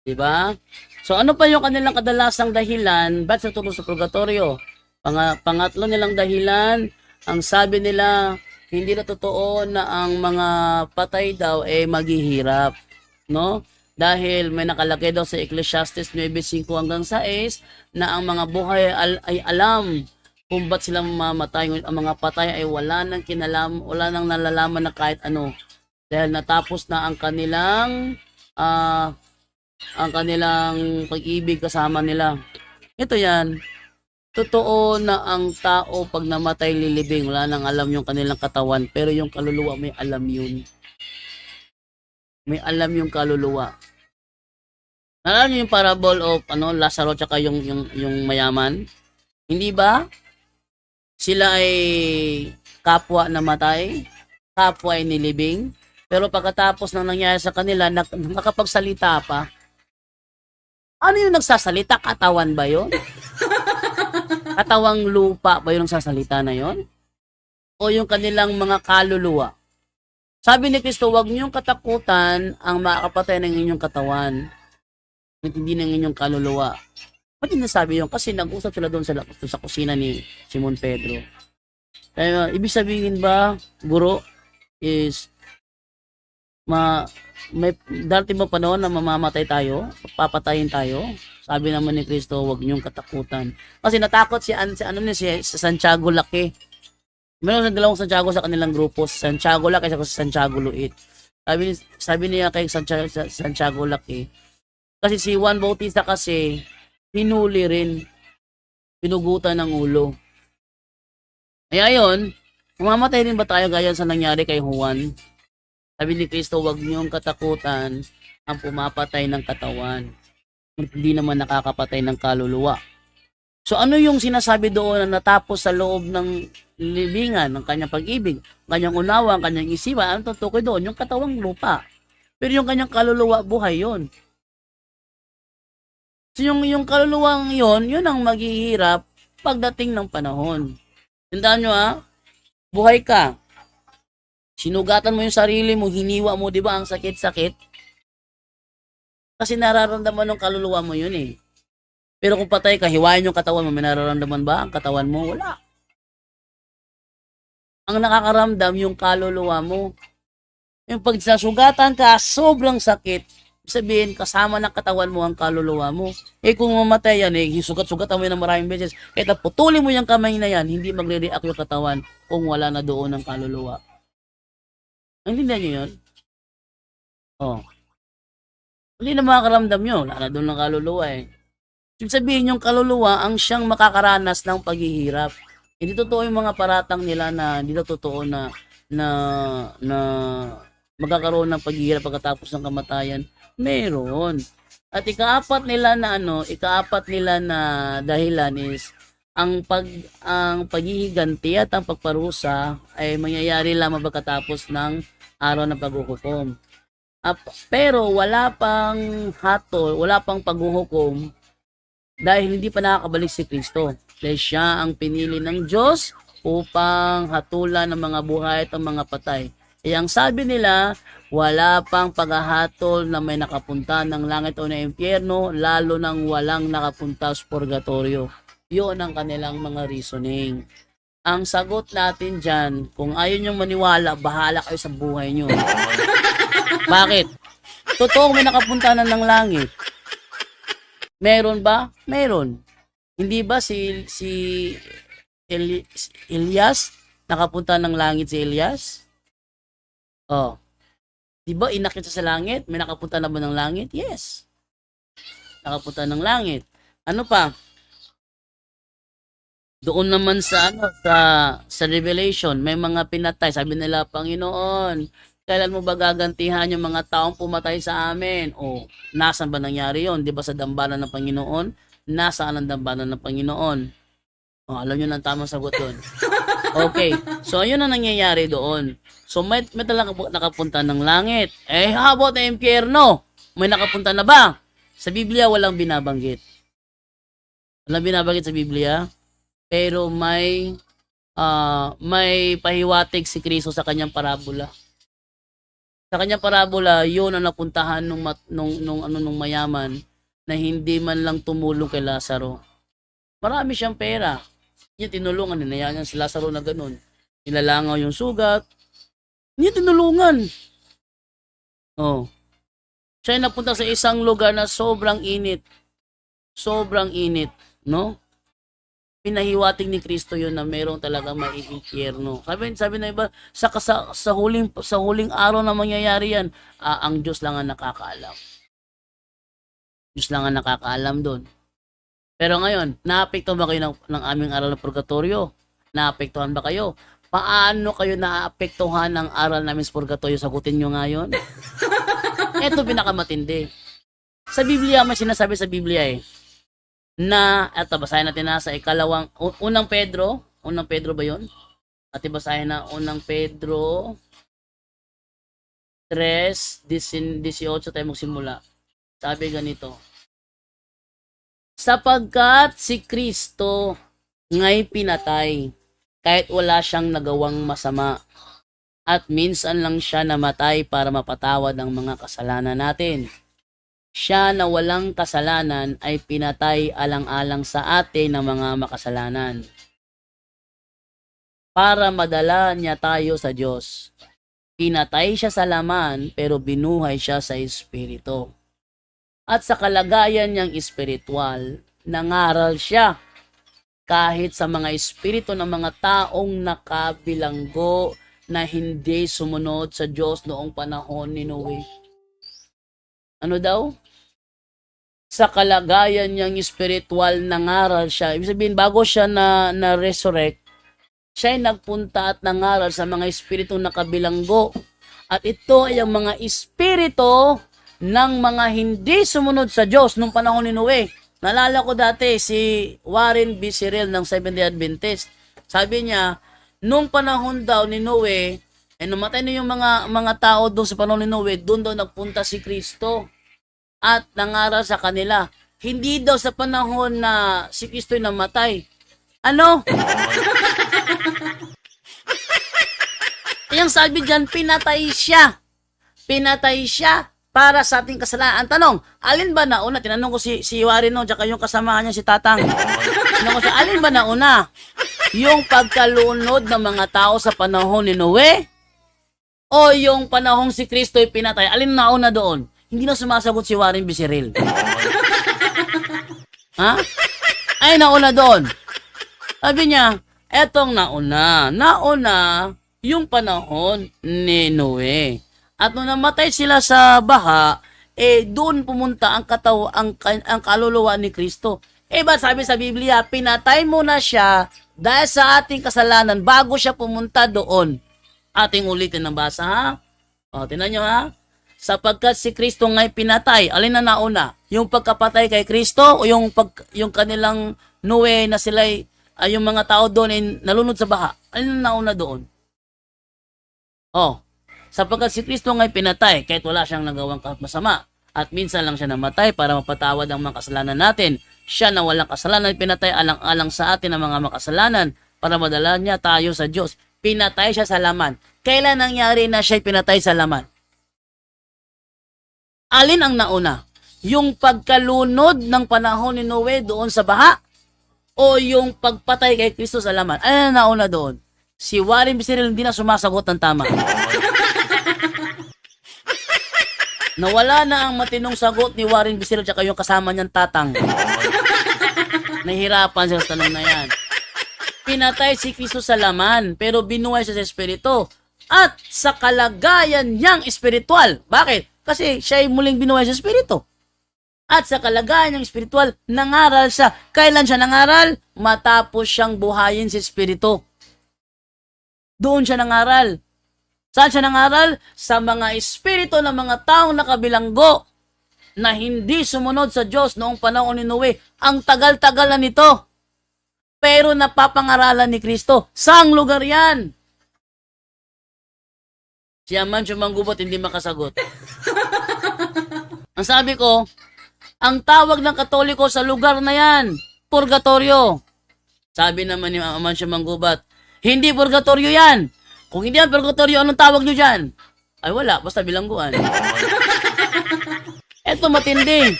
'Di ba? So ano pa yung kanilang kadalasang dahilan ba't natulog sa purgatorio? Pangatlo nilang dahilan, ang sabi nila, hindi na totoo na ang mga patay daw ay maghihirap, no? Dahil may nakalagay daw sa Ecclesiastes 9:5 hanggang 6 na ang mga buhay ay alam kung ba't sila mamamatay. Ngunit ang mga patay ay wala nang nalalaman na kahit ano. Dahil natapos na ah, ang kanilang pag-ibig kasama nila. Ito yan, totoo na ang tao pag namatay lilibing, wala nang alam yung kanilang katawan, pero yung kaluluwa may alam yun. May alam yung kaluluwa. Naalala niyo yung parable of Lazaro tsaka yung mayaman? Hindi ba? Sila ay kapwa namatay, kapwa ay nilibing, pero pagkatapos ng nangyari sa kanila, nakapagsalita pa. Ano yung nagsasalita? Katawan ba yun? Katawang lupa ba yung nagsasalita na yon? O yung kanilang mga kaluluwa? Sabi ni Kristo, huwag niyong katakutan ang makakapatay ng inyong katawan at hindi ng inyong kaluluwa. Ba't yung nasabi yun? Kasi nag-usap sila doon sa kusina ni Simon Pedro. Kaya, ibig sabihin ba, guro, is may darating ba panahon na mamamatay tayo? Papatayin tayo? Sabi naman ni Kristo, huwag niyong katakutan. Kasi natakot si Santiago Laki. Meron sa dalawang Santiago sa kanilang grupo, si Santiago Laki at si Santiago Luit. Sabi niya kay Santiago Laki, kasi si Juan Bautista kasi hinuli rin, pinugutan ng ulo. Kaya yun, mamamatay rin ba tayo gaya sa nangyari kay Juan? Sabi ni Kristo, huwag niyong katakutan ang pumapatay ng katawan. Hindi naman nakakapatay ng kaluluwa. So ano yung sinasabi doon na natapos sa loob ng libingan, ng kanyang pag-ibig, kanyang unawa, kanyang isipan? Ang tutukoy doon? Yung katawang lupa. Pero yung kanyang kaluluwa, buhay yon. So yung kaluluwang yon, yun ang maghihirap pagdating ng panahon. Tandaan nyo buhay ka. Sinugatan mo yung sarili mo, hiniwa mo, di ba, ang sakit-sakit? Kasi nararamdaman ng kaluluwa mo yun eh. Pero kung patay ka, hiwain yung katawan mo, may nararamdaman ba ang katawan mo? Wala. Ang nakakaramdam yung kaluluwa mo. Yung pag nasugatan ka, sobrang sakit. Sabihin, kasama ng katawan mo ang kaluluwa mo. Eh kung mamatay yan, sugat-sugat mo yan ng maraming beses. Kahit putulin mo yung kamay na yan, hindi magre-react yung katawan kung wala na doon ang kaluluwa. Naintindihan nyo yun? Oh. Hindi na makakaramdam yun. Wala na doon ng kaluluwa eh. Ibig sabihin yung kaluluwa ang siyang makakaranas ng paghihirap. Hindi totoo yung mga paratang nila na hindi na totoo na, na magkakaroon ng paghihirap pagkatapos ng kamatayan. Meron. At ikaapat nila na dahilan is ang paghihiganti at ang pagparusa ay mangyayari lamang pagkatapos ng araw ng paghuhukom. Pero wala pang hatol, wala pang paghuhukom dahil hindi pa nakakabalik si Kristo. Dahil siya ang pinili ng Diyos upang hatulan ng mga buhay at ang mga patay. Kaya ang sabi nila, wala pang paghahatol na may nakapunta ng langit o ng impyerno, lalo nang walang nakapunta sa purgatorio. Yun ang kanilang mga reasoning. Ang sagot natin dyan, kung ayaw nyo maniwala, bahala kayo sa buhay nyo. Bakit? Totoo may nakapunta na ng langit. Meron ba? Meron. Hindi ba si Elias, nakapunta ng langit si Elias? Oh. Di ba inakit sa langit? May nakapunta na ba ng langit? Yes. Nakapunta ng langit. Ano pa? Doon naman sa Revelation, may mga pinatay. Sabi nila, Panginoon, kailan mo ba gagantihan yung mga taong pumatay sa amin? O, nasan ba nangyari yon? Di ba sa dambana ng Panginoon? Nasaan ang dambana ng Panginoon? O, alam nyo na ang tamang sagot doon. Okay, so yun ang nangyayari doon. So may talagang nakapunta ng langit. Eh, how about the impyerno? May nakapunta na ba? Sa Biblia, walang binabanggit. Walang binabanggit sa Biblia. Pero may pahiwatig si Kristo sa kanyang parabola. Sa kanyang parabola, yun ang napuntahan nung mayaman na hindi man lang tumulong kay Lazaro. Marami siyang pera. Niya tinulungan, hinayaan niya si Lazaro na ganun. Nilalangaw yung sugat. Niya tinulungan. Oh. Siya ay napunta sa isang lugar na sobrang init. Sobrang init, no? Pinahiwatig ni Kristo yun na mayroong talaga maiimpyerno. Sabi na iba, sa huling araw na mangyayari yan, ang Diyos lang ang nakakaalam. Diyos lang ang nakakaalam doon. Pero ngayon, naapektuhan ba kayo ng aming aral ng purgatorio? Naapektuhan ba kayo? Paano kayo naapektuhan ng aral namin sa purgatorio? Sagutin nyo ngayon. Ito pinakamatindi. Sa Biblia, may sinasabi sa Biblia na, eto, basahin natin na sa unang Pedro ba yun? At basahin na unang Pedro 3:18 tayo magsimula. Sabi ganito, sapagkat si Kristo nga'y pinatay, kahit wala siyang nagawang masama, at minsan lang siya namatay para mapatawad ang mga kasalanan natin. Siya na walang kasalanan ay pinatay alang-alang sa atin ng mga makasalanan, para madala niya tayo sa Diyos. Pinatay siya sa laman, pero binuhay siya sa espiritu. At sa kalagayan niyang espiritual, nangaral siya kahit sa mga espiritu ng mga taong nakabilanggo na hindi sumunod sa Diyos noong panahon ni Noe. Ano daw? Sa kalagayan niyang espiritual, nangaral siya. Ibig sabihin, bago siya na-resurrect, siya ay nagpunta at nangaral sa mga espiritu nakabilanggo. At ito ay ang mga espiritu ng mga hindi sumunod sa Diyos nung panahon ni Noe. Nalala ko dati si Warren B. Cyril ng Seventh-day Adventist. Sabi niya, nung panahon daw ni Noe, namatay na yung mga tao doon sa panahon ni Noe, doon daw nagpunta si Kristo at nangaral sa kanila. Hindi daw sa panahon na si Kristo ay namatay. Ano? Yung sabi dyan, pinatay siya. Pinatay siya para sa ating kasalanan. Ang tanong, alin ba nauna? Tinanong ko si Warren no, tsaka yung kasamahan niya si Tatang. Tinanong ko siya, alin ba nauna? Yung pagkalunod ng mga tao sa panahon ni Noe? O yung panahong si Kristo ay pinatay? Alin nauna doon? Hindi na sumasagot si Warren B. Cyril. Ha? Ay, nauna doon. Sabi niya, etong nauna. Nauna yung panahon ni Noe. At nung namatay sila sa baha, doon pumunta ang kaluluwa ni Kristo. Ba sabi sa Biblia, pinatay mo na siya dahil sa ating kasalanan bago siya pumunta doon. Ating ulitin ang basa, ha? O, tinan nyo, ha? Sapagkat si Kristo nga'y pinatay, alin na nauna? Yung pagkapatay kay Kristo o yung kanilang Noe na sila yung mga tao doon ay nalunod sa baha? Alin na nauna doon? Sapagkat si Kristo nga'y pinatay kahit wala siyang nagawang masama at minsan lang siya namatay para mapatawad ang mga kasalanan natin. Siya na walang kasalanan pinatay alang-alang sa atin ang mga makasalanan para madala niya tayo sa Diyos. Pinatay siya sa laman. Kailan nangyari na siya pinatay sa laman? Alin ang nauna? Yung pagkalunod ng panahon ni Noe doon sa baha? O yung pagpatay kay Kristo sa laman? Alin ang nauna doon? Si Warren B. Cyril hindi na sumasagot ng tama. Nawala na ang matinong sagot ni Warren B. Cyril tsaka yung kasama niyang Tatang. Nahirapan siya sa tanong na yan. Pinatay si Kristo sa laman, pero binuhay siya sa espiritu. At sa kalagayan niyang espiritual. Bakit? Kasi siya ay muling binuhay sa espiritu. At sa kalagayan niyang espiritual, nangaral siya. Kailan siya nangaral? Matapos siyang buhayin sa espiritu. Doon siya nangaral. Saan siya nangaral? Sa mga espiritu ng mga taong nakabilanggo na hindi sumunod sa Diyos noong panahon ni Noe. Ang tagal-tagal na nito. Pero napapangaralan ni Kristo. Saang lugar yan? Si Amancio Manggubot hindi makasagot. Ang sabi ko, ang tawag ng Katoliko sa lugar na yan, purgatorio. Sabi naman ni Amancio Manggubot, hindi purgatorio yan. Kung hindi yan purgatorio, anong tawag nyo dyan? Ay wala, basta bilangguan. Eto matindi.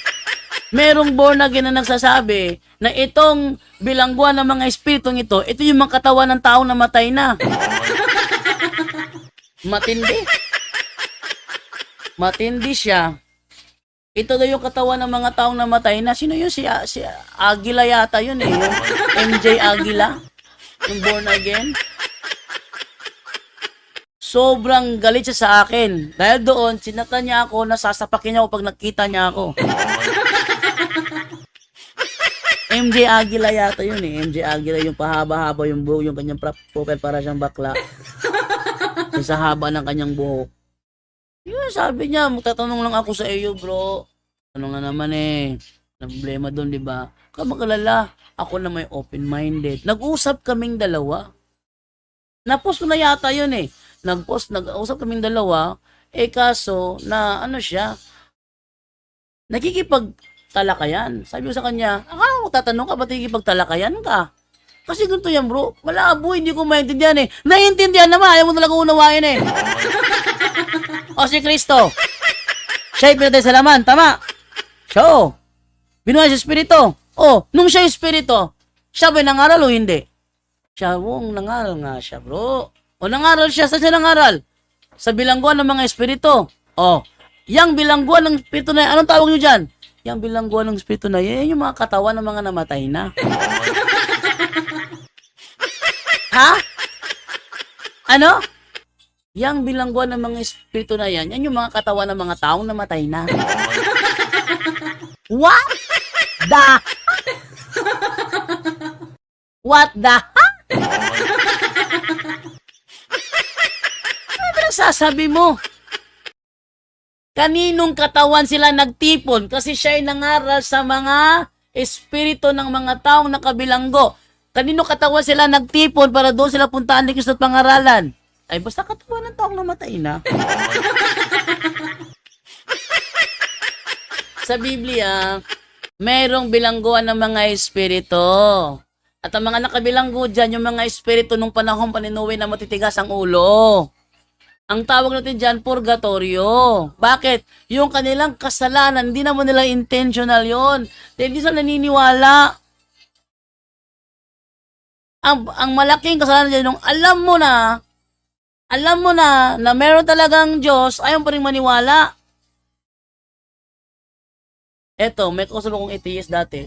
Merong born again na nagsasabi na itong bilangguan ng mga espiritong ito yung mga katawan ng taong namatay na. Matindi. Matindi siya. Ito daw yung katawan ng mga taong namatay na. Sino yun? Si Aguila yata yun eh. Yung MJ Aguila. Yung born again. Sobrang galit siya sa akin. Dahil doon, sinata niya ako, nasasapakin niya ako pag nakita niya ako. MJ Aguila yata yun eh. MJ Aguila yung pahaba-haba yung buhok, yung kanyang profile para siyang bakla. Yung sa haba ng kanyang buhok. Yun, sabi niya, magtatanong lang ako sa iyo, bro. Ano nga naman eh. Problema doon, di ba? Kamakalala, ako na may open-minded. Nag-usap kaming dalawa. Napost ko na yata yun eh. Nag-usap kaming dalawa. Kaso, na ano siya, nakikipagtalakayan. Sabi ko sa kanya, magtatanong ka, ba't nakikipagtalakayan ka? Kasi ganito yan, bro. Malabo, hindi ko maintindihan eh. Naiintindihan naman, ayaw mo talaga unawain eh. O si Kristo. Siya'y pinatay sa laman, tama. Siya binuhay sa espiritu. Nung siya espiritu, siya ba'y nangaral o hindi? Siya, nangaral nga siya, bro. Nangaral siya. Saan siya nangaral? Sa bilangguan ng mga espiritu. Yang bilangguan ng espiritu na yan, anong tawag nyo dyan? Yang bilangguan ng espiritu na yan, yung mga katawan ng mga namatay na. Ha? Ano? Yang bilangguan ng mga espiritu na yan yung mga katawan ng mga taong namatay na. What the? What the? Ano pinagsasabi mo? Kaninong katawan sila nagtipon? Kasi siya ay nangaral sa mga espiritu ng mga taong nakabilanggo. Kanino katawan sila nagtipon para doon sila puntaan ni Kristo at pangaralan? Ay, basta katawan ng taong namatay na. Sa Biblia, mayroong bilangguan ng mga espiritu. At ang mga nakabilanggo dyan, yung mga espiritu nung panahon paninuwi na matitigas ang ulo. Ang tawag natin dyan, purgatorio. Bakit? Yung kanilang kasalanan, hindi naman nila intentional yon. Dahil hindi sila naniniwala. Ang malaking kasalanan dyan, nung alam mo na meron talagang Diyos, ayaw pa rin maniwala. Eto, may kausap akong atheist dati.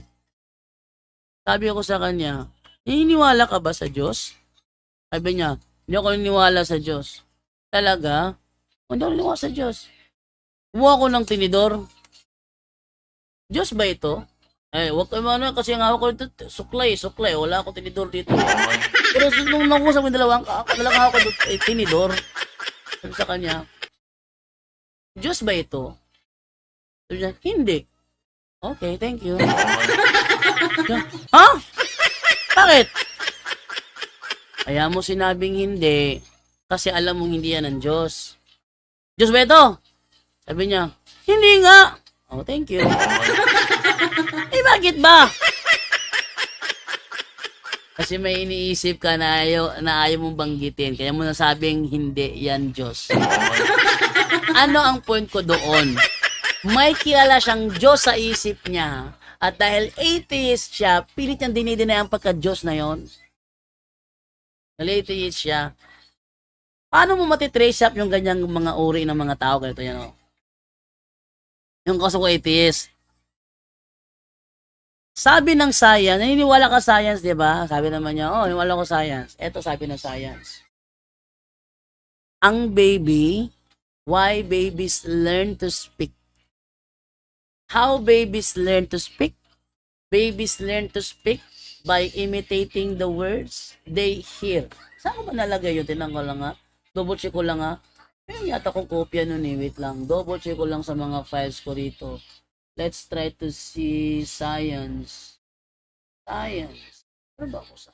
Sabi ako sa kanya, naniniwala ka ba sa Diyos? Sabi niya, hindi ako naniniwala sa Diyos. Talaga? Hindi ako naniniwala sa Diyos. Kumuha ko ng tinidor. Diyos ba ito? Wag kayo ano, kasi nga ako dito, suklay. Wala akong tinidor dito. Pero nung nakusap yung dalawang, talaga ako dito, tinidor. Sabi sa kanya, Diyos ba ito? Sabi niya, hindi. Okay, thank you. Ha? Bakit? Kaya mo sinabing hindi, kasi alam mong hindi yan ng Diyos. Diyos ba ito? Sabi niya, hindi nga. Oh, thank you. Bakit ba? Kasi may iniisip ka na ayaw mong banggitin. Kaya mo nasabing hindi yan Diyos. Ano ang point ko doon? May kilala siyang Diyos sa isip niya. At dahil atheist siya, pilit niyang dinidinay ang pagka-Diyos na yon. Dahil atheist siya. Paano mo matitrace up yung ganyang mga uri ng mga tao? Ganito yan, yung kaso ko atheist. Sabi ng science, naniniwala ka science, di ba? Sabi naman niya, naniniwala ko science. Eto sabi ng science. Ang baby, why babies learn to speak? How babies learn to speak? Babies learn to speak by imitating the words they hear. Saan ko ba nalagay yun? Tinang ko lang ha. Double check ko lang ha. Meron yata kong kopya nun eh. Wait lang. Double check ko lang sa mga files ko rito. Let's try to see science. Science. Ano ba ako sa?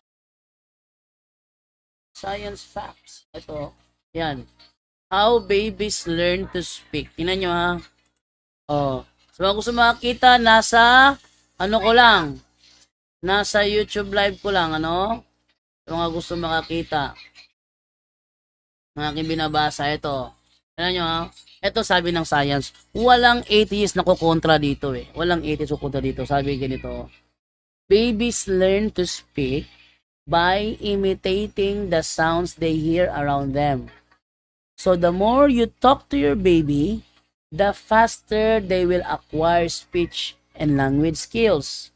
Science facts. Ito. Yan. How babies learn to speak. Tingnan nyo ha. So kung gusto makakita, nasa ano ko lang. Nasa YouTube live ko lang. Ano? So mga gusto makakita. Ang aking binabasa. Ito. Alam nyo ha? Ito sabi ng science, walang atheist na kukontra dito eh. Walang atheist kukontra dito. Sabi ganito, babies learn to speak by imitating the sounds they hear around them. So the more you talk to your baby, the faster they will acquire speech and language skills.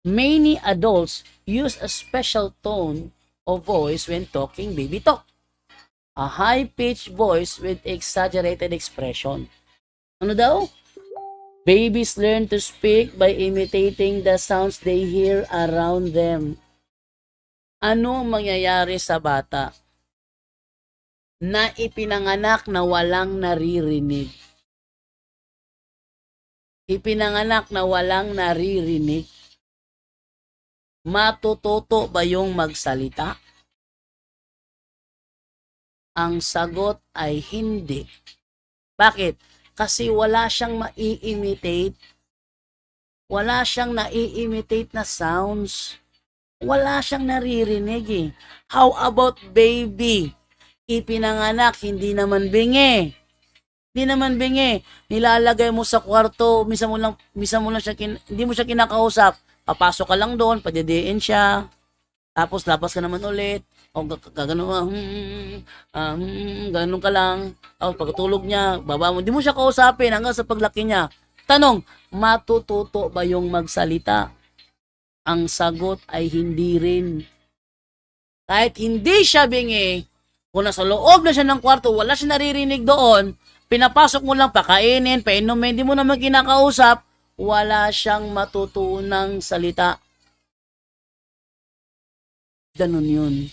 Many adults use a special tone of voice when talking baby talk. A high-pitched voice with exaggerated expression. Ano daw? Babies learn to speak by imitating the sounds they hear around them. Ano mangyayari sa bata na ipinanganak na walang naririnig? Ipinanganak na walang naririnig. Matututo ba yung magsalita? Ang sagot ay hindi. Bakit? Kasi wala siyang mai-imitate. Wala siyang nai-imitate na sounds. Wala siyang naririnig eh. How about baby? Ipinanganak, hindi naman bingi. Hindi naman bingi. Nilalagay mo sa kwarto, misa mo lang siya, hindi mo siya kinakausap. Papasok ka lang doon, padidiin siya. Tapos lapas ka naman ulit. O gano'n ka lang. Tapos pagtulog niya, baba mo. Hindi mo siya kausapin hanggang sa paglaki niya. Tanong, matututo ba yung magsalita? Ang sagot ay hindi rin. Kahit hindi siya bingi, kung nasa loob na siya ng kwarto, wala siya naririnig doon, pinapasok mo lang, pakainin, painumin, hindi mo naman kinakausap, wala siyang matutunang salita. Ganon yun.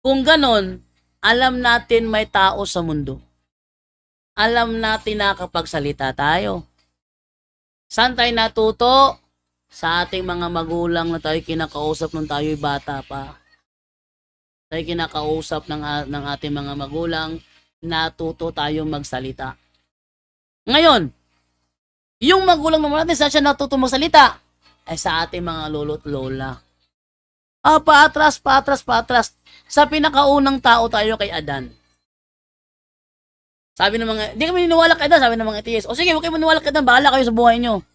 Kung ganon, alam natin may tao sa mundo. Alam natin na kapag salita tayo. Saan tayo natuto? Sa ating mga magulang na tayo kinakausap nung tayo'y bata pa. Tayo kinakausap ng ating mga magulang, natuto tayong magsalita. Ngayon, yung magulang naman natin, saan siya natuto magsalita? Ay sa ating mga lolo't lola. Paatras. Sa pinakaunang tao tayo kay Adan. Sabi ng mga, hindi kami niniwala kay Adan, sabi ng mga atheist. O sige, huwag kayo maniwala kay Adan, bahala kayo sa buhay nyo.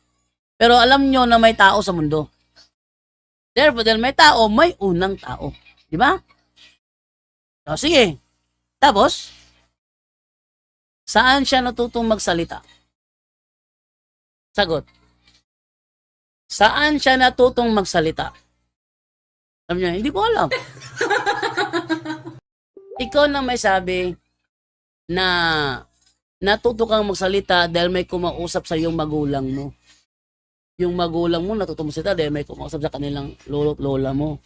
Pero alam nyo na may tao sa mundo. Therefore, dahil may tao, may unang tao. Di ba? O sige. Tapos, saan siya natutong magsalita? Sagot. Saan siya natutong magsalita? Alam niya, hindi ko alam. Ikaw na may sabi na natuto kang magsalita dahil may kumausap sa iyong magulang mo. Yung magulang mo natutong magsalita dahil may kumausap sa kanilang lolo't lola mo.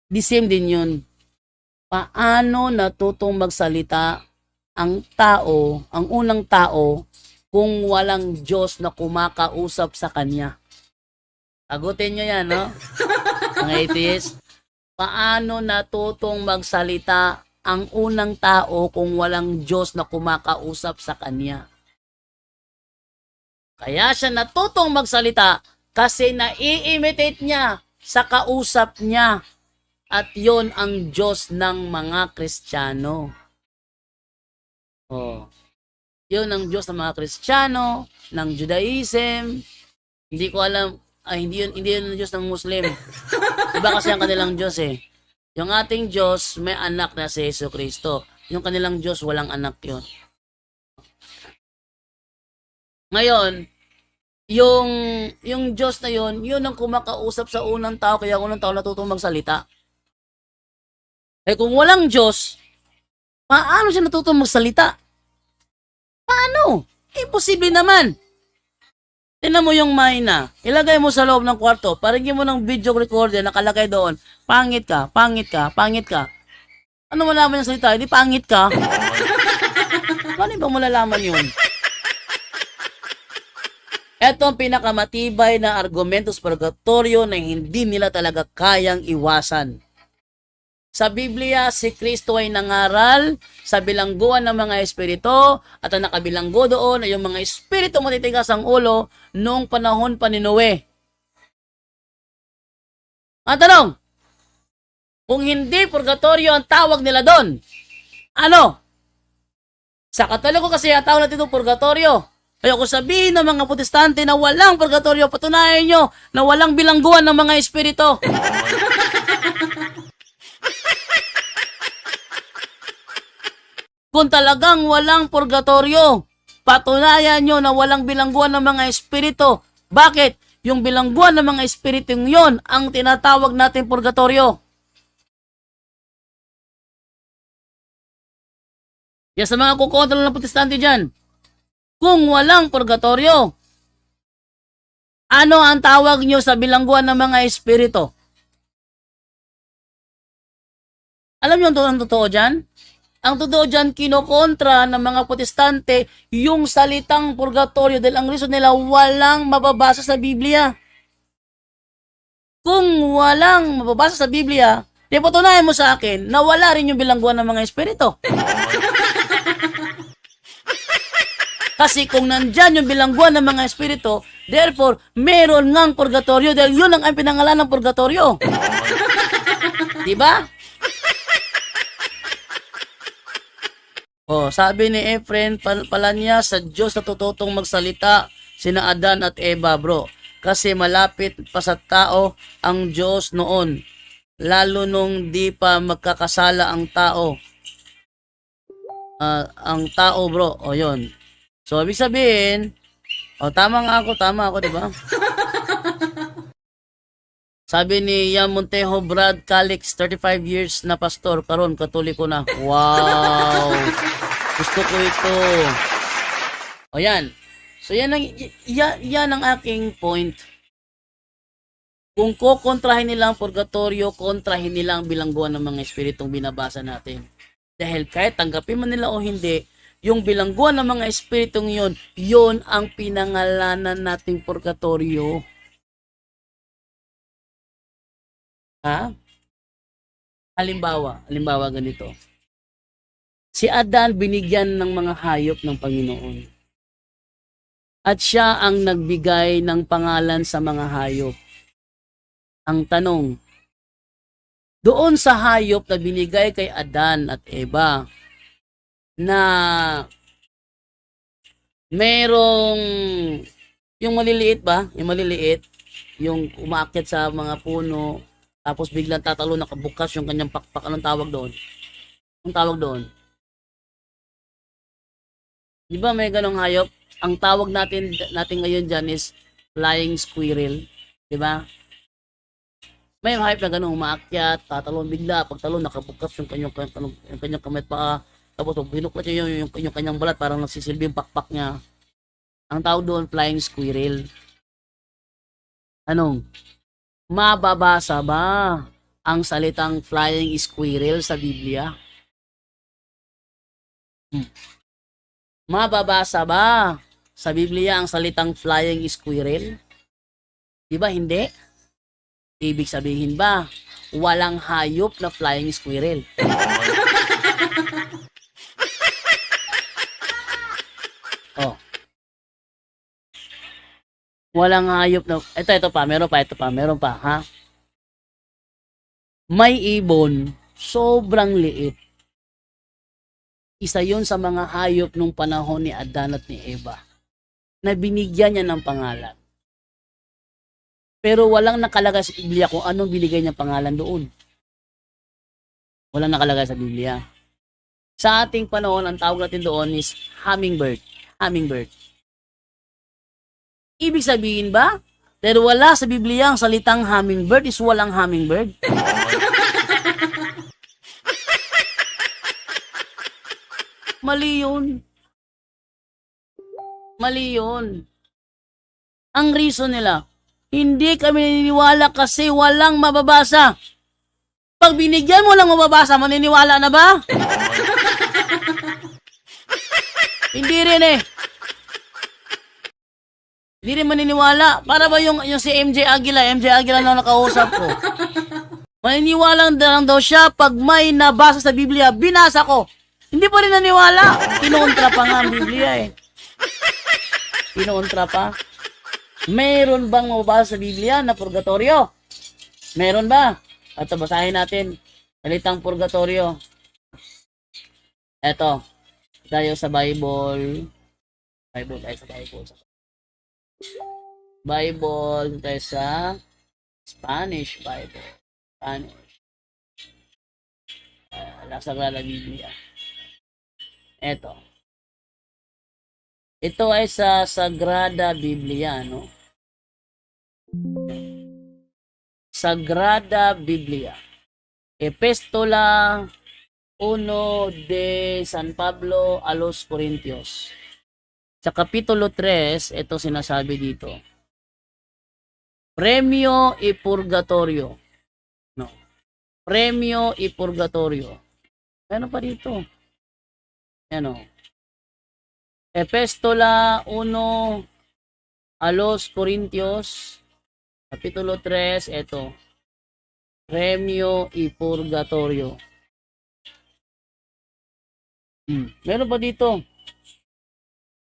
The same din yun. Paano natutong magsalita ang tao, ang unang tao, kung walang Diyos na kumakausap sa kanya? Sagutin nyo yan, no? Mga atheist. Paano natutong magsalita ang unang tao kung walang Diyos na kumakausap sa kanya? Kaya siya natutong magsalita kasi nai-imitate niya sa kausap niya. At yon ang Diyos ng mga Kristiyano. Oh. Yon ang Diyos ng mga Kristiyano, ng Judaism. Hindi ko alam. Hindi yun ang Diyos ng Muslim. Iba kasi ang kanilang Diyos eh. Yung ating Diyos, may anak na si Yesu Cristo. Yung kanilang Diyos, walang anak yun. Ngayon, yung Diyos na yun ang kumakausap sa unang tao, kaya unang tao natutong magsalita. Eh kung walang Diyos, paano siya natutong magsalita? Paano? Imposible naman. Tingnan mo yung Mayna. Ilagay mo sa loob ng kwarto. Parigin mo ng video recorder nakalagay doon. Pangit ka. Ano malaman yung salita? Hindi pangit ka. Paano ba malalaman yun? Ito ang pinakamatibay na argumento sa purgatorio na hindi nila talaga kayang iwasan. Sa Biblia, si Kristo ay nangaral sa bilangguan ng mga espiritu at ang nakabilanggo doon ay yung mga espiritu matitigas ang ulo noong panahon pa ni Noe. Ang tanong, Kung hindi purgatorio ang tawag nila doon, ano? Sa Katoliko kasi ang tawag natin itong purgatorio. Kaya kung sabihin ng mga Protestante na walang purgatorio, patunayan nyo na walang bilangguan ng mga espiritu. Kung talagang walang purgatorio, patunayan nyo na walang bilangguan ng mga espiritu. Bakit? Yung bilangguan ng mga espiritu yon ang tinatawag natin purgatorio. Yan sa mga kukontrol ng Protestante dyan. Kung walang purgatorio, ano ang tawag nyo sa bilangguan ng mga espiritu? Alam nyo ang totoo dyan? Ang totoo dyan, kinokontra ng mga Protestante yung salitang purgatorio dahil ang reason nila walang mababasa sa Biblia. Kung walang mababasa sa Biblia, di patunayan mo sa akin na wala rin yung bilangguan ng mga espiritu. Kasi kung nandyan yung bilangguan ng mga espiritu, therefore, meron ngang purgatorio dahil yun ang pinangalan ng purgatorio. Diba? Sabi ni Efren pala niya sa Diyos na tututong magsalita sina Adan at Eva, bro. Kasi malapit pa sa tao ang Diyos noon. Lalo nung di pa magkakasala ang tao. Ang tao, bro. Yun. So, ibig sabihin, tama ako, di ba? Sabi ni Ian Montejo, Brad Calix, 35 years na pastor, karon Katoliko na. Wow! Gusto ko ito. Yan. So, yan ang aking point. Kung kukontrahin nila ang purgatorio, kontrahin nila ang bilangguan ng mga espiritong binabasa natin. Dahil kahit tanggapin man nila o hindi, yung bilangguan ng mga espiritong yun ang pinangalanan nating purgatorio. Ha? Halimbawa ganito. Si Adan binigyan ng mga hayop ng Panginoon. At siya ang nagbigay ng pangalan sa mga hayop. Ang tanong, doon sa hayop na binigay kay Adan at Eva, na merong yung maliliit ba? Yung maliliit, yung umaakyat sa mga puno, tapos biglang tatalo nakabukas yung kanyang pakpak. Anong tawag doon? Anong tawag doon? Di ba may ganong hayop? Ang tawag natin ngayon dyan is flying squirrel. Di ba? May hayop na ganong umaakyat, tatalon bigla, pagtalon nakabukas yung kanyang kamay at paa. Tapos binuklat niya yung kanyang balat, parang nagsisilbi yung pakpak niya. Ang tawag doon, flying squirrel. Anong? Mababasa ba ang salitang flying squirrel sa Biblia? Mababasa ba sa Biblia ang salitang flying squirrel? Di ba hindi? Ibig sabihin ba, walang hayop na flying squirrel? Walang hayop na... Ito pa, meron pa, ha? May ibon, sobrang liit. Isa yun sa mga hayop nung panahon ni Adan at ni Eva, na binigyan niya ng pangalan. Pero walang nakalagay sa Biblia kung anong binigay niya pangalan doon. Walang nakalagay sa Biblia. Sa ating panahon, ang tawag natin doon is hummingbird. Hummingbird. Ibig sabihin ba, pero wala sa Biblia ang salitang hummingbird is walang hummingbird? Mali yun. Mali yun. Ang reason nila, hindi kami naniniwala kasi walang mababasa. Pag binigyan mo lang mababasa, maniniwala na ba? Hindi rin eh. Hindi rin maniniwala. Para ba yung si MJ Aguila na nakausap ko. Maniniwala lang daw siya pag may nabasa sa Biblia, binasa ko. Hindi pa rin naniwala. Kinontra pa nga ang Biblia eh. Kinontra pa. Meron bang mabasa sa Biblia na purgatorio? Meron ba? At basahin natin. Salitang purgatorio. Eto, tayo sa Bible. Bible tayo sa Bible. Bible tayo sa Spanish Bible. Spanish. La Sagrada Biblia. Eto. Ito ay sa Sagrada Biblia, no? Sagrada Biblia. Epistola 1 de San Pablo a los Corintios. Sa Kapitulo 3, ito sinasabi dito. Premio y purgatorio. No. Premio y purgatorio. Ano pa dito? Ano? Epistola 1 a los Corintios, Kapitulo 3, ito. Premio y purgatorio. Meron pa dito.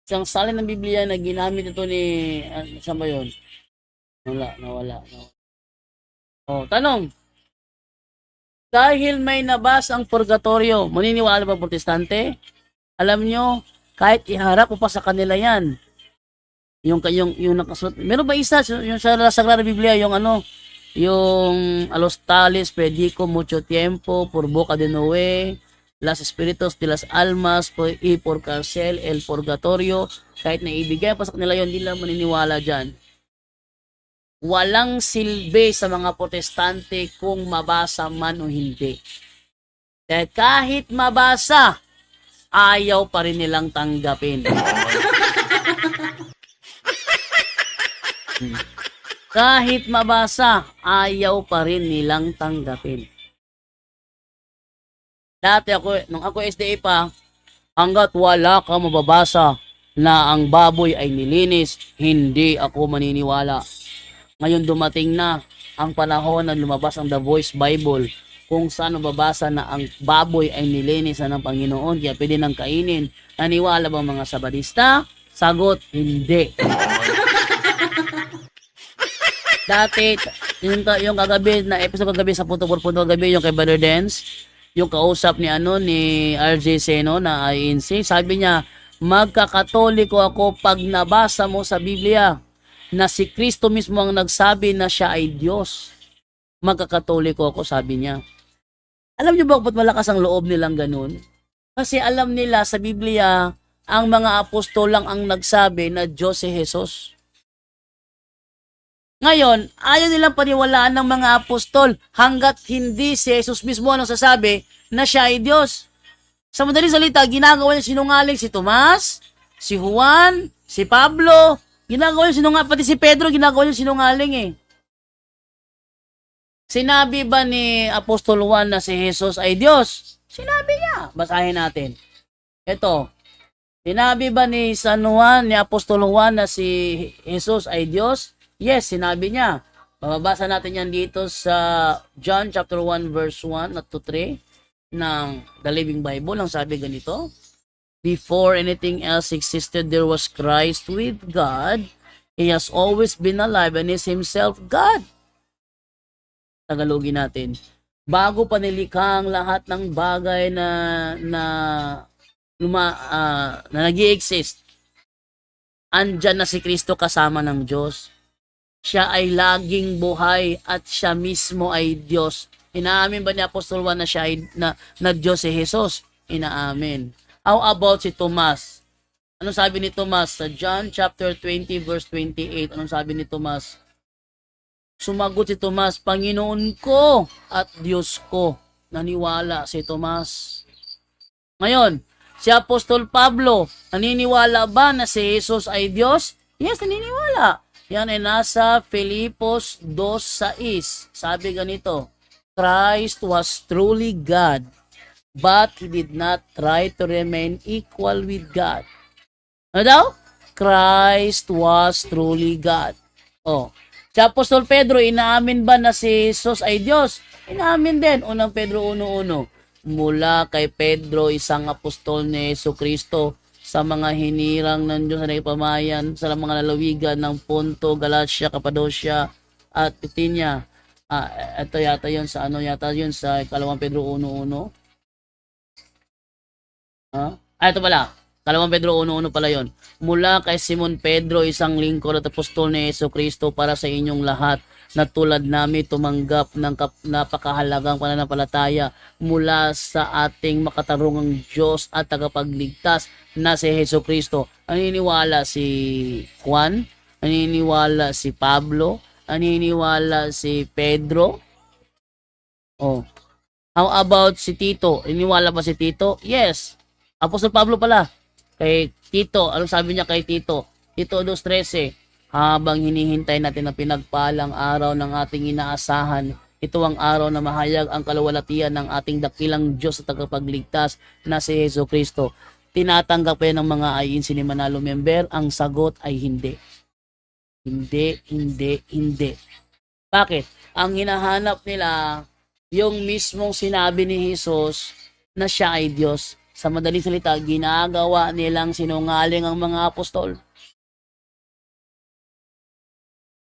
Isang salin ng Biblia na ginamit ito ni, saan ba yun? Nawala. Oh, tanong. Dahil may nabasa ang purgatorio, maniniwala ba protestante? Alam nyo, kahit iharap ko pa sa kanila yan. Yung nakasulat. Meron ba isa yung sa Sagrada Biblia, yung yung a los tales predico mucho tiempo por boca de Noé, las espíritus de las almas y por cárcel el purgatorio. Kahit na ibigay pa sa kanila yun, hindi lang maniniwala dyan. Walang silbi sa mga protestante kung mabasa man o hindi. Kahit mabasa, ayaw pa rin nilang tanggapin. Kahit mabasa, ayaw pa rin nilang tanggapin. Dati nung ako SDA pa, hanggat wala ka mababasa na ang baboy ay nilinis, hindi ako maniniwala. Ngayon dumating na ang panahon na lumabas ang The Voice Bible, kung saan mababasa na ang baboy ay nilinis na ng Panginoon, kaya pwede nang kainin. Naniwala ba mga Sabadista? Sagot, hindi. Dati, yung kagabi, na episode kagabi sa punto kagabi, yung kay Brother Dance, yung kausap ni RJ Seno na INC, sabi niya, magkakatoliko ako pag nabasa mo sa Biblia na si Kristo mismo ang nagsabi na siya ay Diyos. Magkakatoliko ako, sabi niya. Alam niyo ba ba't malakas ang loob nilang ganun? Kasi alam nila sa Biblia, ang mga apostol lang ang nagsabi na Diyos si Jesus. Ngayon, ayaw nilang paniwalaan ng mga apostol hanggat hindi si Jesus mismo ang sasabi na siya ay Diyos. Sa madaling salita, ginagawa niya sinungaling si Tomas, si Juan, si Pablo, ginagawa niya sinungaling, pati si Pedro ginagawa niya sinungaling eh. Sinabi ba ni Apostol Juan na si Jesus ay Diyos? Sinabi niya. Basahin natin. Ito. Sinabi ba ni San Juan, ni Apostol Juan na si Jesus ay Diyos? Yes, sinabi niya. Mababasa natin yan dito sa John chapter 1 verse 1 at 3 ng The Living Bible. Ang sabi ganito, before anything else existed, there was Christ with God. He has always been alive and is himself God. Tagalogin natin. Bago pa nilikha ang lahat ng bagay na nag-i-exist, andyan na si Kristo kasama ng Diyos. Siya ay laging buhay at siya mismo ay Diyos. Inaamin ba ni Apostol Juan na siya ay na Diyos si Jesus? Inaamin. How about si Tomas? Anong sabi ni Tomas? Sa John chapter 20 verse 28, anong sabi ni Tomas? Sumagot si Tomas, Panginoon ko at Diyos ko. Naniwala si Tomas. Ngayon, si Apostol Pablo, naniniwala ba na si Jesus ay Diyos? Yes, naniniwala. Yan ay nasa Filipos 2:6. Sabi ganito, Christ was truly God, but He did not try to remain equal with God. Ano daw? Christ was truly God. Oh, si Apostol Pedro, inaamin ba na si Jesus ay Diyos? Inaamin din. Unang Pedro 1:1. Mula kay Pedro, isang apostol ni Jesucristo, sa mga hinirang ng Diyos na ipamayan sa mga lalawigan ng Ponto, Galatia, Cappadocia at Bithynia, Ito yata yun sa ano yata yun sa 2 Pedro 1:1. Ito pala. 2 Pedro 1:1 pala yon. Mula kay Simon Pedro, isang lingkod at apostol ni Jesucristo para sa inyong lahat na tulad namin tumanggap ng napakahalagang pananampalataya mula sa ating makatarungang Diyos at tagapagligtas na si Jesucristo. Naniniwala si Juan, naniniwala si Pablo, naniniwala si Pedro. How about si Tito? Naniniwala ba si Tito? Yes. Apostol Pablo pala. Kay Tito, anong sabi niya kay Tito? Tito 2:13, habang hinihintay natin ang pinagpalang araw ng ating inaasahan, ito ang araw na mahayag ang kaluwalhatian ng ating dakilang Diyos at tagapagligtas na si Jesucristo. Tinatanggap yan ng mga INC ni Manalo member? Ang sagot ay hindi. Hindi, hindi, hindi. Bakit? Ang hinahanap nila, yung mismong sinabi ni Jesus na siya ay Diyos. Sa madaling salita, ginagawa nilang sinungaling ang mga apostol.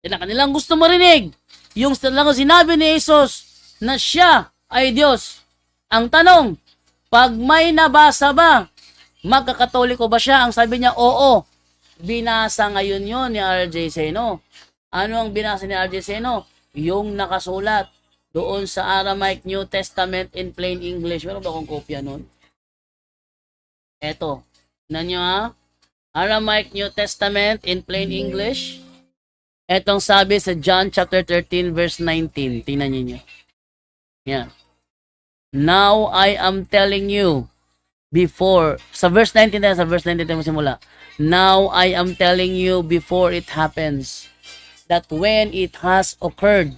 Yan ang kanilang gusto marinig. Yung talagang sinabi ni Jesus na siya ay Diyos. Ang tanong, pag may nabasa ba, magkakatoliko ba siya? Ang sabi niya, oo. Binasa ngayon yun ni R.J. Seno. Ano ang binasa ni R.J. Seno? Yung nakasulat doon sa Aramaic New Testament in plain English. Meron ba akong kopya nun? Eto. Tignan nyo ha. Aramaic New Testament in plain English. Etong sabi sa John chapter 13 verse 19. Tingnan niyo. Yan. Now I am telling you before. Sa verse 19 tayo. Sa verse 19 tayo simula. Now I am telling you before it happens, that when it has occurred,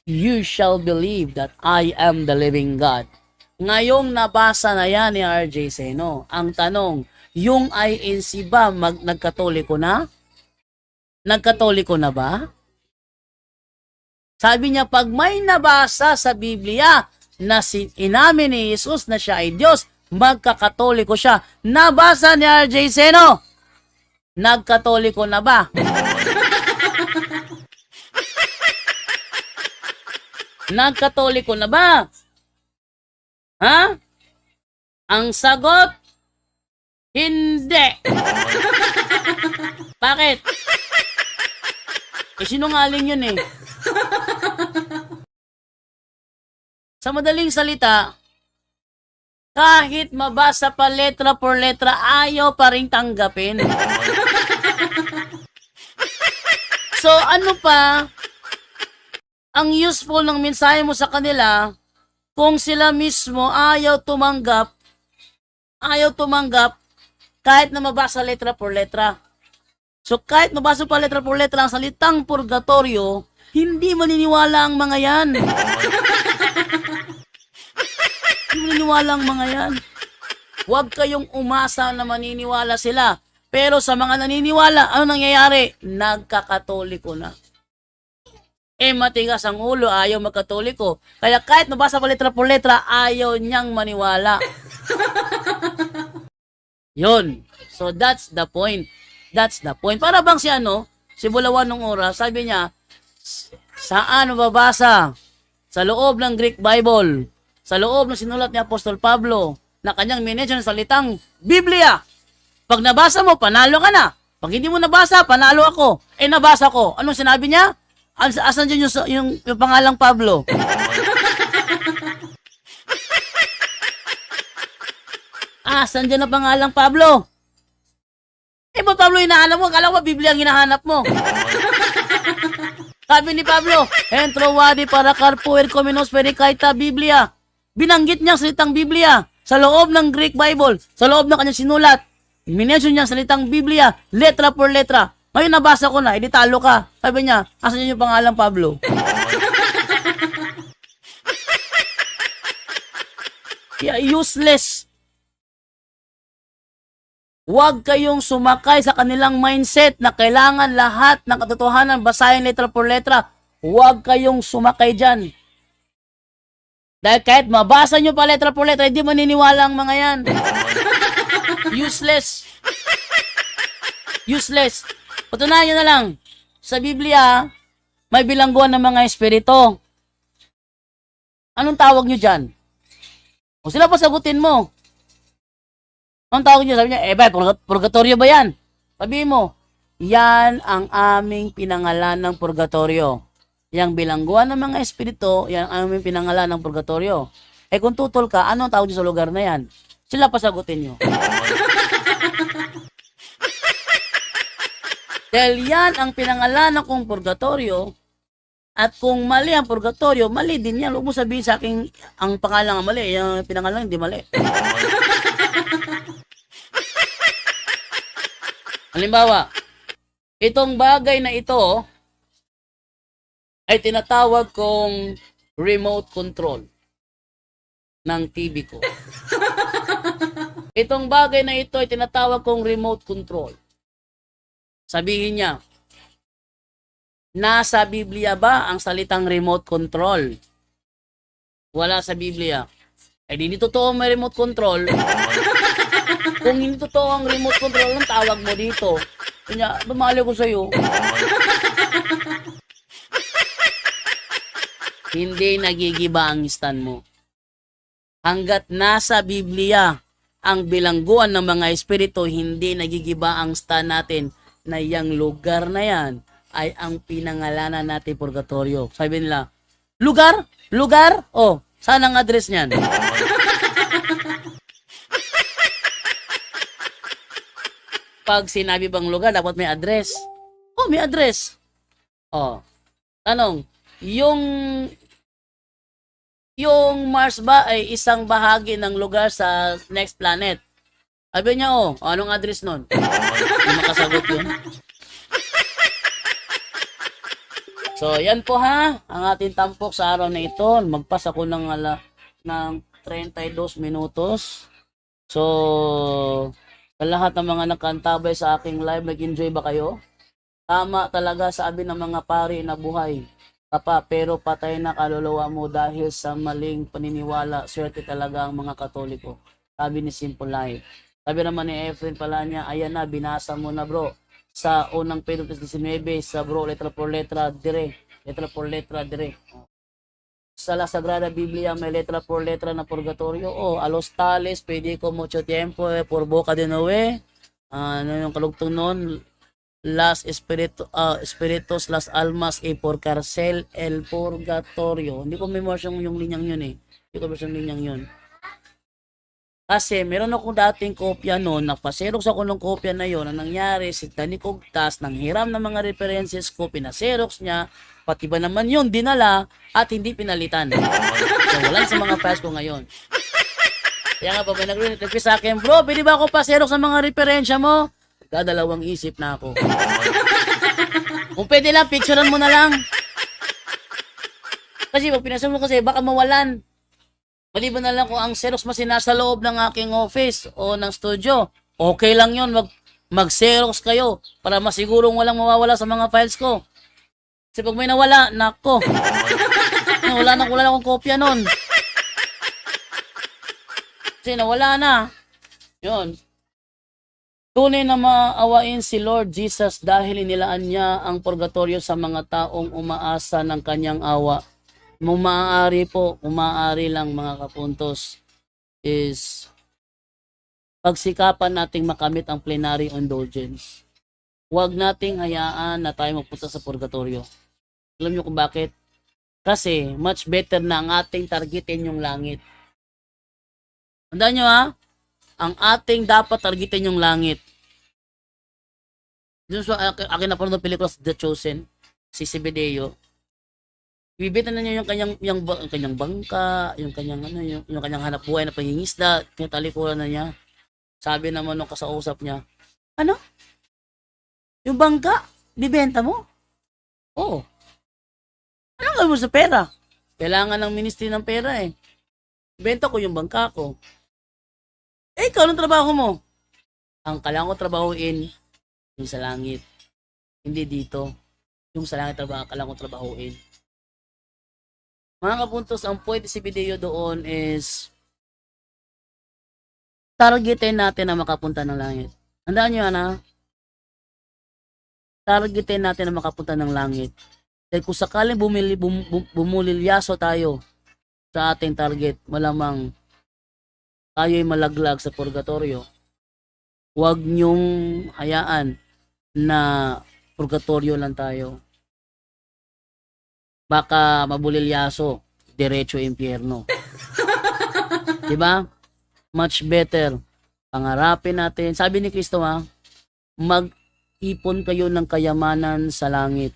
you shall believe that I am the living God. Ngayong nabasa na yan ni R.J. Seno. Ang tanong, yung INC ba nagkatoliko na? Nagkatoliko na ba? Sabi niya, pag may nabasa sa Biblia na inamin ni Jesus na siya ay Diyos, magkakatoliko siya. Nabasa ni R.J. Seno. Nagkatoliko na ba? Nagkatoliko na ba? Ha? Ang sagot, hindi. Bakit? Sinungaling yun eh. Sa madaling salita, kahit mabasa pa letra por letra, ayaw pa rin tanggapin. So ano pa ang useful ng mensahe mo sa kanila kung sila mismo ayaw tumanggap kahit na mabasa letra por letra. So kahit mabasa pa letra por letra ang salitang purgatorio, hindi maniniwala ang mga yan. Hindi maniniwala ang mga yan. Huwag kayong umasa na maniniwala sila. Pero sa mga naniniwala, ano nangyayari? Nagkakatoliko na. Matigas ang ulo, ayaw magkatoliko. Kaya kahit nabasa pa letra por letra, ayaw niyang maniwala. Yun. So that's the point. That's the point. Para bang si Bulawan nung oras, sabi niya, saan mababasa? Sa loob ng Greek Bible. Sa loob ng sinulat ni Apostol Pablo na kanyang minention ng salitang Biblia. Pag nabasa mo, panalo ka na. Pag hindi mo nabasa, panalo ako. Nabasa ko. Anong sinabi niya? Asan dyan yung pangalang Pablo? Asan dyan ang pangalang Pablo? Ba't Pablo hinahanap mo? Akala ko ba Biblia ang hinahanap mo? Sabi ni Pablo, entro wadi para carpuer comenos perikaita Biblia. Binanggit niya ang salitang Biblia sa loob ng Greek Bible, sa loob ng kanyang sinulat. Minention niya ang salitang Biblia, letra por letra. Ngayon nabasa ko na, edi talo ka. Sabi niya, asan yung pangalang Pablo? Yeah, useless. Huwag kayong sumakay sa kanilang mindset na kailangan lahat ng katotohanan basahin letra por letra. Huwag kayong sumakay dyan. Dahil kahit mabasa nyo pa letra por letra, hindi maniniwala ang mga yan. Useless. Useless. Patunayan nyo na lang. Sa Biblia, may bilangguan ng mga espiritu. Anong tawag nyo dyan? O sila pa sagutin mo. Anong tawag nyo? Sabi niya, ba, purgatorio ba yan? Sabihin mo, yan ang aming pinangalan ng purgatorio. Yang bilangguan ng mga espiritu, yan ang aming pinangalan ng purgatorio. Kung tutol ka, anong tawag nyo sa lugar na yan? Sila pa sagutin nyo. Dahil yan ang pinangalanan kong purgatorio, at kung mali ang purgatorio, mali din yan. Huwag mo sabihin sa akin, ang pangalan nga mali, yung pinangalan hindi mali. Halimbawa, itong bagay na ito ay tinatawag kong remote control ng TV ko. Itong bagay na ito ay tinatawag kong remote control. Sabihin niya, nasa Biblia ba ang salitang remote control? Wala sa Biblia. Ay di totoo may remote control. Kung hindi totoo ang remote control, anong tawag mo dito? Kanya, dumali ko sa'yo. Hindi nagigiba ang stand mo. Hanggat nasa Biblia ang bilangguan ng mga espiritu, hindi nagigiba ang stand natin na yung lugar na yan ay ang pinangalanan natin purgatorio. Sabi nila, lugar? Lugar? Oh, saan ang address niyan? Pag sinabi bang lugar, dapat may address. Oh, may address. Oh, tanong, yung Mars ba ay isang bahagi ng lugar sa next planet? Sabi niya, oh, anong address nun? Hindi makasagot yun. So, yan po ha, ang ating tampok sa araw na ito. Magpas ako ng 32 minutos. So, sa lahat ng mga nakantabay sa aking live, nag-enjoy ba kayo? Tama talaga sabi ng mga pari na buhay pero patay na kaluluwa mo dahil sa maling paniniwala. Swerte talaga ang mga Katoliko. Sabi ni Simple Life. Sabi naman ni Efren pala niya, ayan na, binasa mo na bro. Sa unang Pedro 19, sa bro, letra por letra, dire. Letra por letra, dire. Sa La Sagrada Biblia, may letra por letra na purgatorio. A los tales, pwede ko mucho tiempo, por boca de Noe. Ano yung kalugtong nun? Las espiritus, las almas, por cárcel, el purgatorio. Hindi ko memorya yung linyang yun eh. Hindi ko memorya yung linyang yun. Kasi meron ako dating kopya noon, napaserox ako ng kopya na yon. Ang nangyari, si Danny Cogtas, nang hiram ng mga references ko, pinaserox niya, pati ba naman yun, dinala, at hindi pinalitan. So, wala sa mga files ko ngayon. Kaya nga pa, may nag-request sa akin, bro, pwede ba ako paserox sa mga referensya mo? Dalawang isip na ako. Kung pwede lang, picturean mo na lang. Kasi pag pinasa mo kasi, baka mawalan. Maliban na lang kung ang Xerox mas nasa loob ng aking office o ng studio. Okay lang yun, mag-Xerox kayo para masigurong walang mawawala sa mga files ko. Kasi pag may nawala, nako. Wala na akong kopya nun. Kasi nawala na. Yun. Tunay na maawain si Lord Jesus dahil inilaan niya ang purgatorio sa mga taong umaasa ng kanyang awa. Umaari lang mga kapuntos is pagsikapan nating makamit ang plenary indulgence. Huwag nating hayaan na tayo magpunta sa purgatorio. Alam niyo kung bakit? Kasi much better na ang ating targetin yung langit. Tandaan niyo ha? Ang ating dapat targetin yung langit. Doon sa akin na parang pelikula The Chosen, si Zebedeo. Ibibitan na niya yung kanyang bangka, yung kanyang hanap buhay na pangingisda, talikuran na niya. Sabi naman nung kasausap niya, ano? Yung bangka, bibenta mo? Oo. Anong gawin mo sa pera? Kailangan ng ministry ng pera eh. Benta ko yung bangka ko. Ikaw, anong trabaho mo? Ang kailangan ko trabahuin, yung sa langit. Hindi dito. Yung sa langit kailangan ko trabahuin. Mga kapuntos, ang point si video doon is targetin natin na makapunta ng langit. Handaan nyo yan ha? Targetin natin na makapunta ng langit. Dahil kung sakaling bumulilyaso tayo sa ating target, malamang tayo'y malaglag sa purgatorio. Huwag niyong hayaan na purgatorio lang tayo. Baka mabulilyaso, diretso impyerno. Diba? Much better. Pangarapin natin. Sabi ni Kristo mag-ipon kayo ng kayamanan sa langit.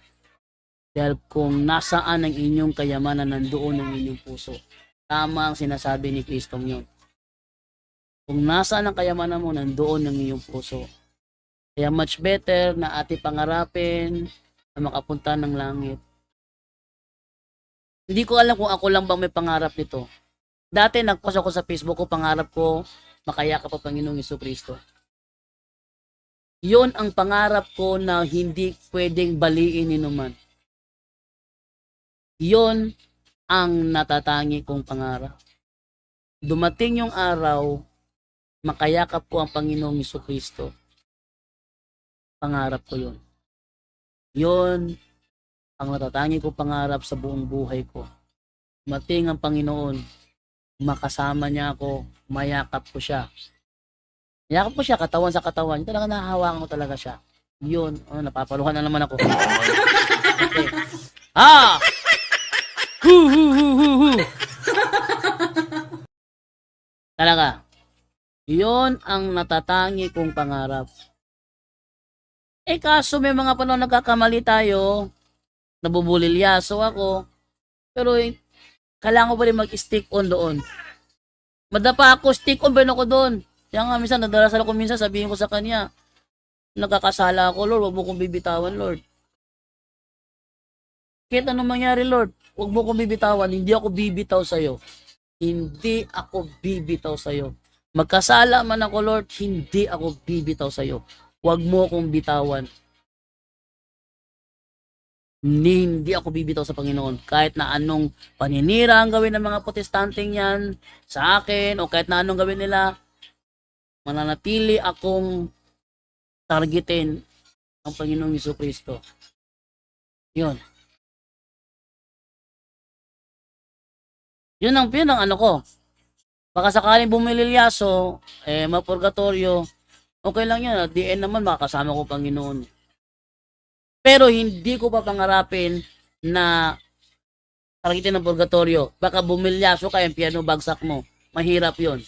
Dahil kung nasaan ang inyong kayamanan, nandoon ang inyong puso. Tama ang sinasabi ni Kristo yun. Kung nasaan ang kayamanan mo, nandoon ang iyong puso. Kaya much better na ating pangarapin na makapunta ng langit. Hindi ko alam kung ako lang bang may pangarap nito. Dati nagpost ako sa Facebook ko, pangarap ko makayakap ang Panginoong Jesucristo. Yun ang pangarap ko na hindi pwedeng baliin ni naman. Yun ang natatangi kong pangarap. Dumating yung araw, makayakap ko ang Panginoong Jesucristo. Pangarap ko yun. Yun ang natatangi kong pangarap sa buong buhay ko. Dumating ang Panginoon, makasama niya ako, mayakap ko siya. Mayakap ko siya, katawan sa katawan. Talaga nahahawakan ko talaga siya. Yun, napapaluhan na naman ako. Okay. Talaga. Yun ang natatangi kong pangarap. Kaso may mga panahon nagkakamali tayo, nabubulilyaso ako, pero kailangan ko pa rin mag-stick on doon. Madapa ako, stick on ba ako doon? Kaya nga minsan, nadarasal ako minsan, sabihin ko sa kanya, nagkakasala ako, Lord, huwag mo kong bibitawan, Lord. Kahit anong mangyari, Lord, huwag mo kong bibitawan, hindi ako bibitaw sa'yo. Hindi ako bibitaw sa'yo. Magkasala man ako, Lord, hindi ako bibitaw sa'yo. Huwag mo kong bitawan. Hindi ako bibitaw sa Panginoon. Kahit na anong paninira ang gawin ng mga protestanteng yan sa akin, o kahit na anong gawin nila, mananatili akong targetin ang Panginoong Jesucristo. Yun. Yun ang ano ko. Baka sakaling bumililyaso, mapurgatorio, okay lang yun. At the end naman, makakasama ko Panginoon. Pero hindi ko pa pangarapin na targetin ng purgatorio. Baka bumilyaso ka, piano bagsak mo. Mahirap yun.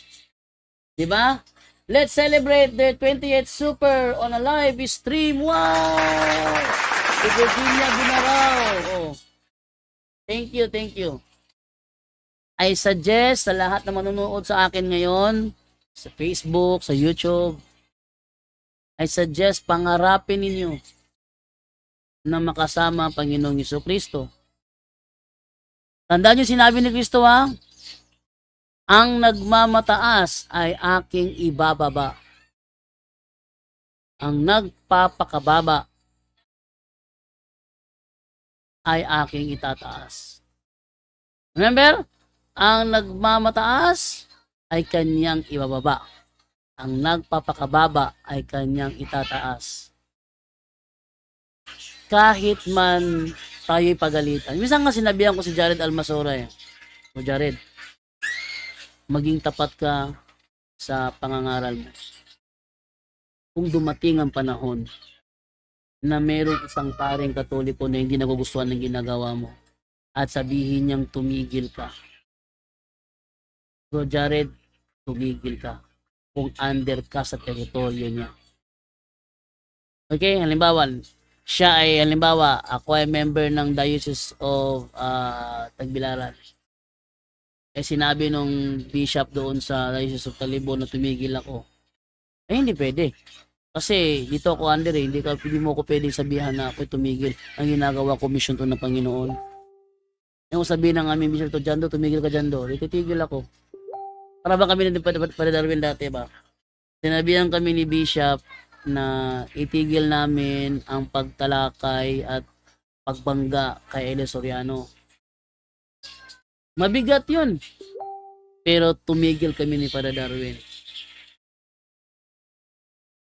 Diba? Let's celebrate the 28th Super on a live stream. Wow! Si Virginia Binarao. Oh. Thank you, thank you. I suggest sa lahat na manonood sa akin ngayon, sa Facebook, sa YouTube, I suggest pangarapin ninyo na makasama ang Panginoong Jesucristo. Tandaan nyo sinabi ni Kristo ang nagmamataas ay aking ibababa. Ang nagpapakababa ay aking itataas. Remember? Ang nagmamataas ay kanyang ibababa. Ang nagpapakababa ay kanyang itataas. Kahit man tayo'y pagalitan. Minsan nga sinabihan ko si Jared Almasora O Jared, maging tapat ka sa pangangaral mo. Kung dumating ang panahon na mayroong isang paring Katoliko na hindi nagugustuhan ng ginagawa mo at sabihin niyang tumigil ka. Bro Jared, tumigil ka kung under ka sa teritoryo niya. Okay, halimbawa, ako ay member ng Diocese of Tagbilaran. Sinabi nung bishop doon sa Diocese of Talibon na tumigil ako. Hindi pwede. Kasi dito ako under hindi mo ko pwedeng sabihan na ako tumigil. Ang ginagawa ko, mission to ng Panginoon. Yung sabihin ng aming bishop to, Jando, tumigil ka Jando. Titigil ako. Para ba kami na Padre Darwin dati ba? Sinabihan kami ni Bishop na itigil namin ang pagtalakay at pagbangga kay Eli Soriano. Mabigat yun. Pero tumigil kami ni Padre Darwin.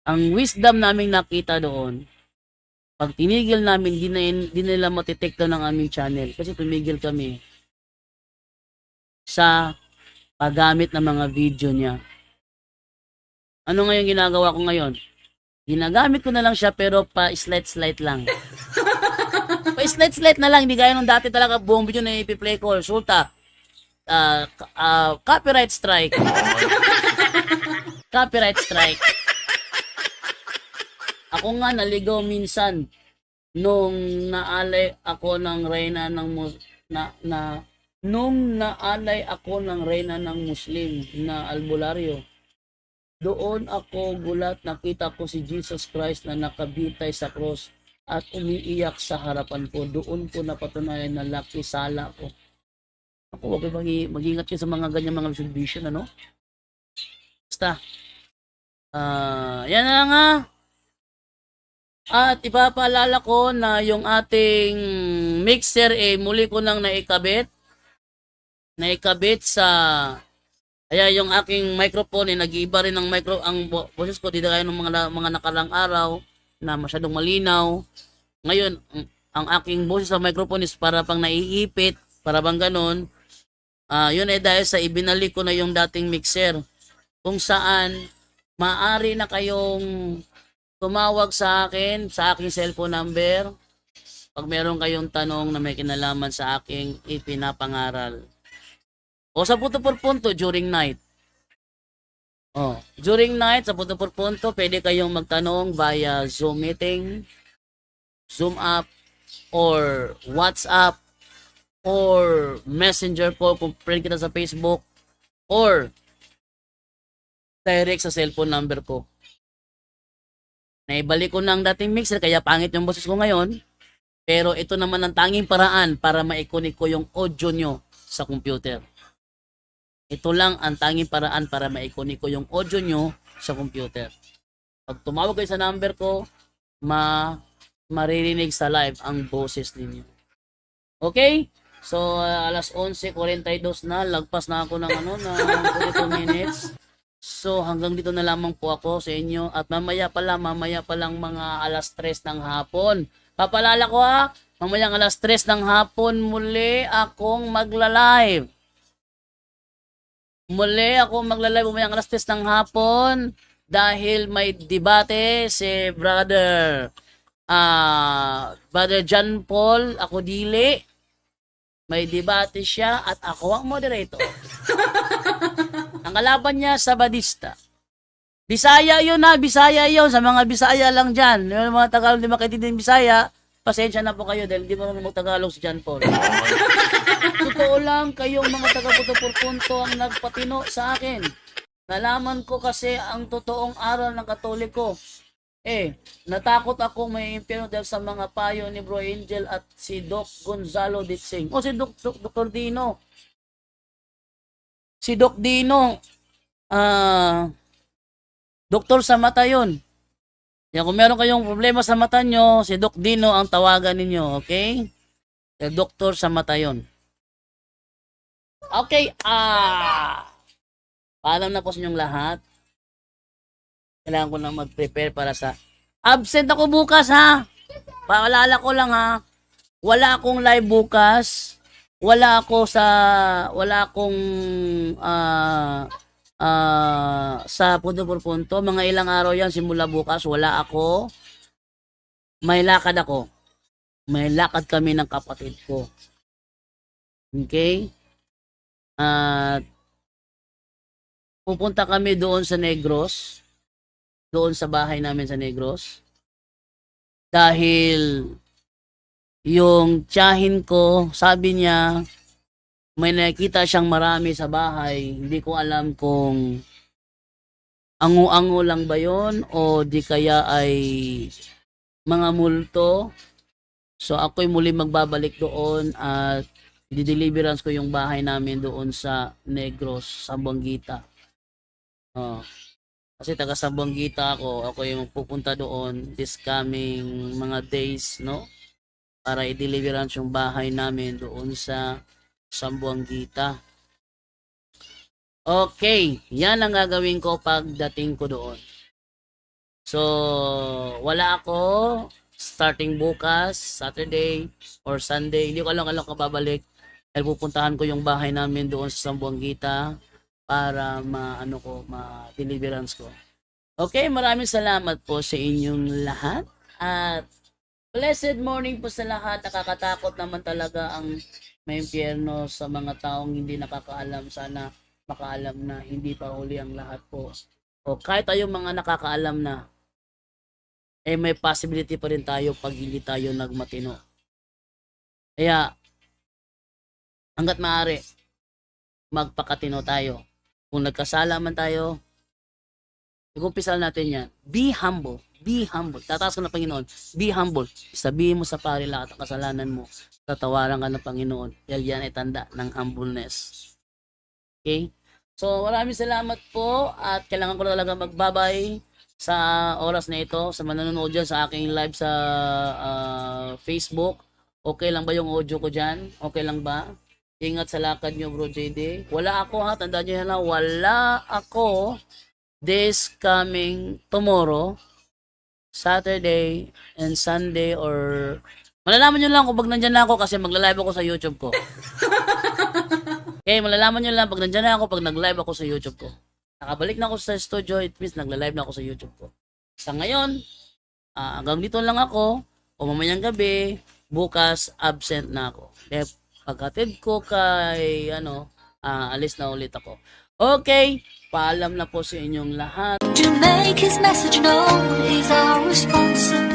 Ang wisdom naming nakita doon, pag tinigil namin, di nila matitekta ng aming channel kasi tumigil kami. sa paggamit ng mga video niya. Ano ngayon ginagawa ko ngayon? Ginagamit ko na lang siya pero pa-slight lang. Pa-slight na lang, hindi gaya nung dati talaga buong video na ipi-play ko. Resulta, copyright strike. Copyright strike. Ako nga naligaw minsan nung naalay ako ng reyna ng nung naalay ako ng reyna ng Muslim na albularyo. Doon ako gulat, nakita ko si Jesus Christ na nakabitay sa cross at umiiyak sa harapan ko. Doon ko napatunayan na laki sala ko. Ako, wag mag-ingat kayo sa mga ganyan mga vision, ano? Basta, yan na lang ha. At ipapaalala ko na yung ating mixer muli ko nang naikabit sa kaya yung aking microphone nag-iiba rin ng ang boses ko dito kaya ng mga nakalang araw na masyadong malinaw. Ngayon, ang aking boses sa microphone is para pang naiipit, para bang ganun. Yun ay dahil sa ibinalik ko na yung dating mixer kung saan maaari na kayong tumawag sa akin sa aking cellphone number pag meron kayong tanong na may kinalaman sa aking ipinapangaral. O sa punto por punto during night. During night sa punto por punto, pwede kayong magtanong via Zoom meeting, Zoom app, or WhatsApp, or Messenger call kung friend kita sa Facebook, or direct sa cellphone number ko. Naibalik ko ng dating mixer kaya pangit yung boses ko ngayon, pero ito naman ang tanging paraan para ma-connect ko yung audio nyo sa computer. Ito lang ang tanging paraan para ma-connect ko yung audio nyo sa computer. Pag tumawag kayo sa number ko, maririnig sa live ang boses ninyo. Okay? So, alas 11:42 na, lagpas na ako ng 42 minutes. So, hanggang dito na lamang po ako sa inyo. At mamaya pa lang mga alas 3 ng hapon. Papalala ko ha, mamayang alas 3 ng hapon muli akong magla-live. Muli ako magla-live mamayang alas 3 ng hapon dahil may debate si Brother John Paul ako dili. May debate siya at ako ang moderator. Ang kalaban niya sa Badista. Bisaya yun ha, Bisaya yun. Sa mga Bisaya lang dyan. Yung mga Tagalog di makitinding Bisaya, pasensya na po kayo dahil di mo naman mag-Tagalog si John Paul. Totoo lang kayong mga taga-puto por punto ang nagpatino sa akin. Nalaman ko kasi ang totoong aral ng Katoliko. Natakot ako may impyerno dahil sa mga payo ni Bro Angel at si Doc Gonzalo Ditsing. O si Dr. Dino. Si Doc Dino, doktor sa mata yun. Yan, kung meron kayong problema sa mata nyo, si Doc Dino ang tawagan ninyo, okay? Doktor sa mata yun. Okay, paalam na po sa inyong lahat. Kailangan ko na mag-prepare para sa absent ako bukas ha. Paalala ko lang ha. Wala akong live bukas. Wala akong sa punto por punto. Mga ilang araw yan simula bukas. Wala ako. May lakad ako. May lakad kami ng kapatid ko. Okay? At pupunta kami doon sa Negros. Doon sa bahay namin sa Negros. Dahil yung tiyahin ko, sabi niya, may nakita siyang marami sa bahay. Hindi ko alam kung ango-ango lang ba yon o di kaya ay mga multo. So ako'y muli magbabalik doon at i-deliverance ko yung bahay namin doon sa Negros, Sambuanguita. Kasi taga Sambuanguita ako yung pupunta doon this coming mga days, no? Para i-deliverance yung bahay namin doon sa Sambuanguita. Okay, yan ang gagawin ko pagdating ko doon. So, wala ako starting bukas, Saturday or Sunday. Hindi ko alam kababalik. Dahil pupuntahan ko yung bahay namin doon sa Sambuanguita para ma-deliverance ko. Okay, maraming salamat po sa inyong lahat. At blessed morning po sa lahat. Nakakatakot naman talaga ang may impyerno sa mga taong hindi nakakaalam. Sana makaalam na hindi pa huli ang lahat po. O kahit tayong mga nakakaalam na, eh may possibility pa rin tayo pag hindi tayo nagmatino. Kaya, hanggat maaari, magpakatino tayo. Kung nagkasala man tayo, ikumpisa natin yan. Be humble. Be humble. Tataas ka ng Panginoon. Be humble. Sabihin mo sa pari lahat ang kasalanan mo. Tatawaran ka ng Panginoon. Dahil yan ay tanda ng humbleness. Okay? So, maraming salamat po. At kailangan ko na talaga magbabay sa oras na ito. Sa manonood dyan sa aking live sa Facebook. Okay lang ba yung audio ko dyan? Okay lang ba? Ingat sa lakad nyo, Bro JD. Wala ako ha. Tandaan nyo yan ha. Wala ako this coming tomorrow, Saturday and Sunday, or malalaman nyo lang kung pag nandyan na ako kasi magla-live ako sa YouTube ko. Okay, malalaman nyo lang pag nandyan na ako pag nag-live ako sa YouTube ko. Nakabalik na ako sa studio, it means nagla-live na ako sa YouTube ko. Sa ngayon, hanggang dito lang ako, o mamayang gabi, bukas absent na ako. Kaya pagkatid ko kay alis na ulit ako. Okay, paalam na po sa inyong lahat. To make his message known is our responsibility.